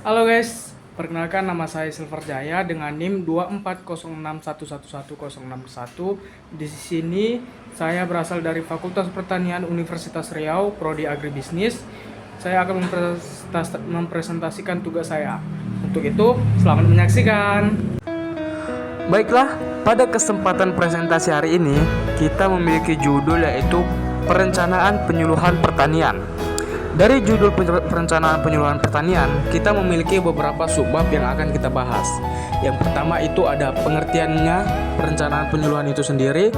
Halo guys, perkenalkan nama saya Silver Jaya dengan NIM 2406111061. Di sini saya berasal dari Fakultas Pertanian Universitas Riau, Prodi Agribisnis. Saya akan mempresentasikan tugas saya. Untuk itu, selamat menyaksikan. Baiklah, pada kesempatan presentasi hari ini, kita memiliki judul yaitu Perencanaan Penyuluhan Pertanian. Dari judul perencanaan penyuluhan pertanian, kita memiliki beberapa subbab yang akan kita bahas. Yang pertama itu ada pengertiannya perencanaan penyuluhan itu sendiri,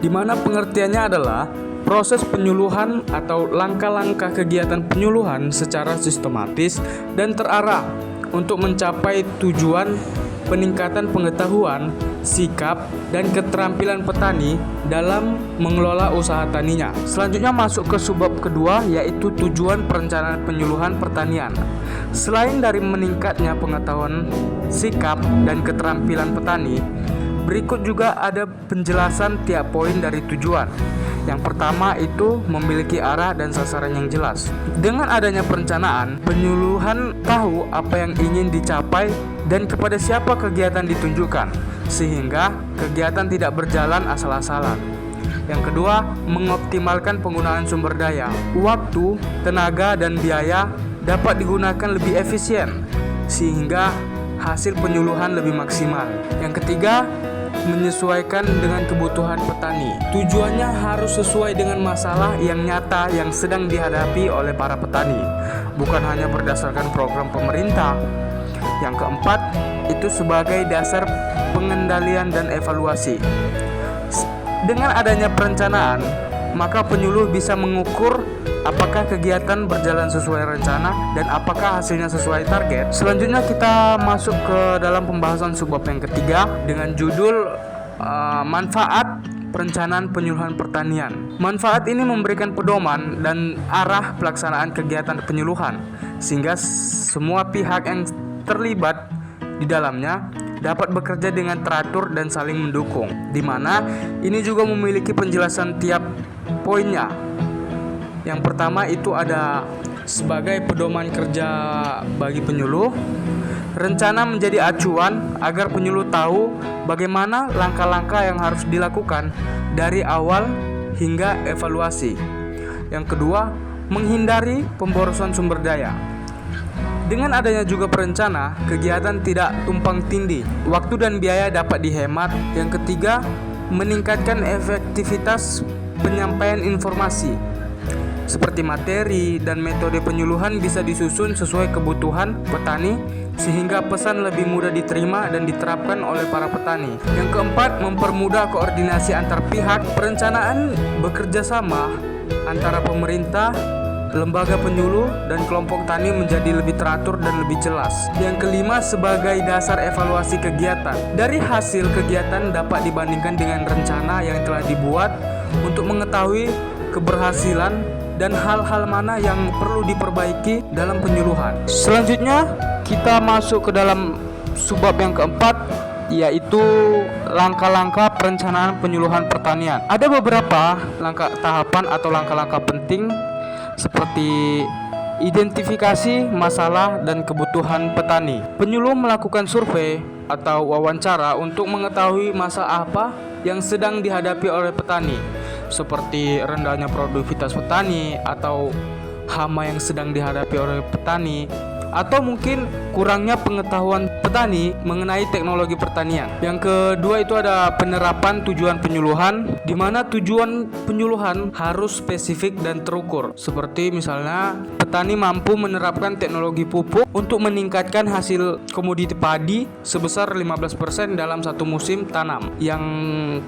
di mana pengertiannya adalah proses penyuluhan atau langkah-langkah kegiatan penyuluhan secara sistematis dan terarah untuk mencapai tujuan peningkatan pengetahuan, sikap, dan keterampilan petani dalam mengelola usaha taninya. Selanjutnya masuk ke subbab kedua, yaitu tujuan perencanaan penyuluhan pertanian. Selain dari meningkatnya pengetahuan, sikap, dan keterampilan petani, berikut juga ada penjelasan tiap poin dari tujuan. Yang pertama itu memiliki arah dan sasaran yang jelas. Dengan adanya perencanaan, penyuluhan tahu apa yang ingin dicapai dan kepada siapa kegiatan ditunjukkan, sehingga kegiatan tidak berjalan asal-asalan. Yang kedua, mengoptimalkan penggunaan sumber daya. Waktu, tenaga, dan biaya dapat digunakan lebih efisien, sehingga hasil penyuluhan lebih maksimal. Yang ketiga, menyesuaikan dengan kebutuhan petani. Tujuannya harus sesuai dengan masalah yang nyata yang sedang dihadapi oleh para petani, bukan hanya berdasarkan program pemerintah. Yang keempat, itu sebagai dasar pengendalian dan evaluasi. Dengan adanya perencanaan, maka penyuluh bisa mengukur apakah kegiatan berjalan sesuai rencana dan apakah hasilnya sesuai target. Selanjutnya kita masuk ke dalam pembahasan subbab yang ketiga dengan judul manfaat perencanaan penyuluhan pertanian. Manfaat ini memberikan pedoman dan arah pelaksanaan kegiatan penyuluhan, sehingga semua pihak yang terlibat di dalamnya dapat bekerja dengan teratur dan saling mendukung, di mana ini juga memiliki penjelasan tiap poinnya. Yang pertama itu ada sebagai pedoman kerja bagi penyuluh. Rencana menjadi acuan agar penyuluh tahu bagaimana langkah-langkah yang harus dilakukan dari awal hingga evaluasi. Yang kedua, menghindari pemborosan sumber daya. Dengan adanya juga perencana, kegiatan tidak tumpang tindih, waktu dan biaya dapat dihemat. Yang ketiga, meningkatkan efektivitas penyampaian informasi. Seperti materi dan metode penyuluhan bisa disusun sesuai kebutuhan petani, sehingga pesan lebih mudah diterima dan diterapkan oleh para petani. Yang keempat, mempermudah koordinasi antar pihak. Perencanaan bekerja sama antara pemerintah, lembaga penyuluh, dan kelompok tani menjadi lebih teratur dan lebih jelas. Yang kelima, sebagai dasar evaluasi kegiatan. Dari hasil kegiatan dapat dibandingkan dengan rencana yang telah dibuat untuk mengetahui keberhasilan dan hal-hal mana yang perlu diperbaiki dalam penyuluhan. Selanjutnya kita masuk ke dalam subbab yang keempat, yaitu langkah-langkah perencanaan penyuluhan pertanian. Ada beberapa tahapan atau langkah-langkah penting seperti identifikasi masalah dan kebutuhan petani. Penyuluh melakukan survei atau wawancara untuk mengetahui masalah apa yang sedang dihadapi oleh petani, seperti rendahnya produktivitas petani atau hama yang sedang dihadapi oleh petani, atau mungkin kurangnya pengetahuan petani mengenai teknologi pertanian. Yang kedua itu ada penerapan tujuan penyuluhan, di mana tujuan penyuluhan harus spesifik dan terukur. Seperti misalnya petani mampu menerapkan teknologi pupuk untuk meningkatkan hasil komoditi padi sebesar 15% dalam satu musim tanam. Yang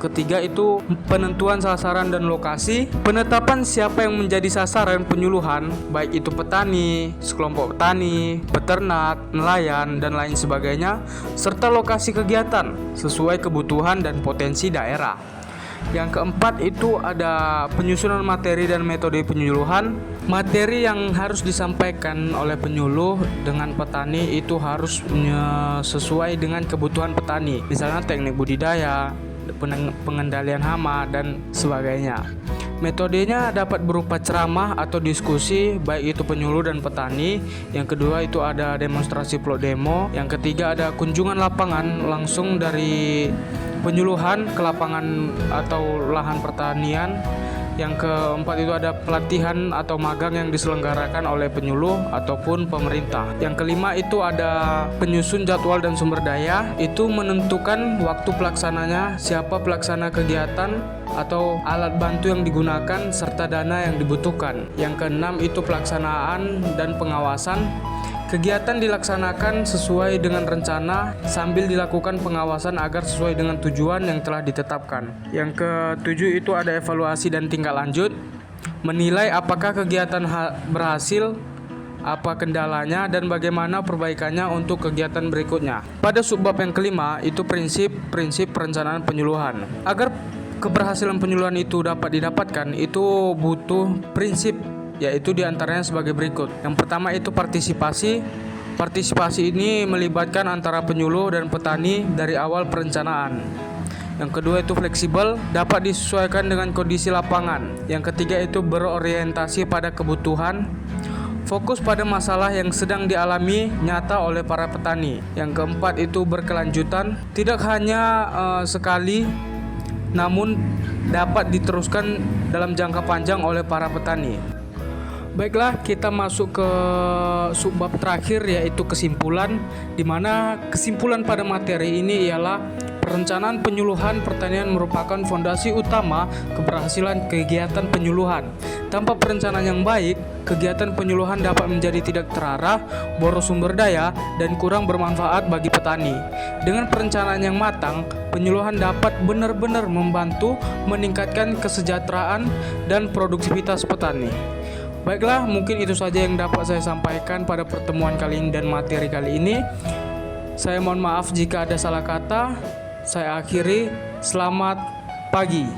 ketiga itu penentuan sasaran dan lokasi, penetapan siapa yang menjadi sasaran penyuluhan, baik itu petani, sekelompok petani, peternak, nelayan, dan lain sebagainya, serta lokasi kegiatan sesuai kebutuhan dan potensi daerah. Yang keempat itu ada penyusunan materi dan metode penyuluhan. Materi yang harus disampaikan oleh penyuluh dengan petani itu harus sesuai dengan kebutuhan petani, misalnya teknik budidaya, pengendalian hama, dan sebagainya. Metodenya dapat berupa ceramah atau diskusi, baik itu penyuluh dan petani. Yang kedua itu ada demonstrasi plot demo. Yang ketiga ada kunjungan lapangan langsung dari penyuluhan ke lapangan atau lahan pertanian. Yang keempat itu ada pelatihan atau magang yang diselenggarakan oleh penyuluh ataupun pemerintah. Yang kelima itu ada penyusun jadwal dan sumber daya, itu menentukan waktu pelaksananya, siapa pelaksana kegiatan atau alat bantu yang digunakan serta dana yang dibutuhkan. Yang keenam itu pelaksanaan dan pengawasan. Kegiatan dilaksanakan sesuai dengan rencana sambil dilakukan pengawasan agar sesuai dengan tujuan yang telah ditetapkan. Yang ketujuh itu ada evaluasi dan tindak lanjut, menilai apakah kegiatan berhasil, apa kendalanya, dan bagaimana perbaikannya untuk kegiatan berikutnya. Pada subbab yang kelima itu prinsip perencanaan penyuluhan. Agar keberhasilan penyuluhan itu dapat didapatkan, itu butuh prinsip, yaitu diantaranya sebagai berikut. Yang pertama itu partisipasi. Partisipasi ini melibatkan antara penyuluh dan petani dari awal perencanaan. Yang kedua itu fleksibel, dapat disesuaikan dengan kondisi lapangan. Yang ketiga itu berorientasi pada kebutuhan, fokus pada masalah yang sedang dialami nyata oleh para petani. Yang keempat itu berkelanjutan, tidak hanya sekali, namun dapat diteruskan dalam jangka panjang oleh para petani. Baiklah, kita masuk ke subbab terakhir, yaitu kesimpulan, di mana kesimpulan pada materi ini ialah perencanaan penyuluhan pertanian merupakan fondasi utama keberhasilan kegiatan penyuluhan. Tanpa perencanaan yang baik, kegiatan penyuluhan dapat menjadi tidak terarah, boros sumber daya, dan kurang bermanfaat bagi petani. Dengan perencanaan yang matang, penyuluhan dapat benar-benar membantu meningkatkan kesejahteraan dan produktivitas petani. Baiklah, mungkin itu saja yang dapat saya sampaikan pada pertemuan kali ini dan materi kali ini. Saya mohon maaf jika ada salah kata. Saya akhiri, selamat pagi.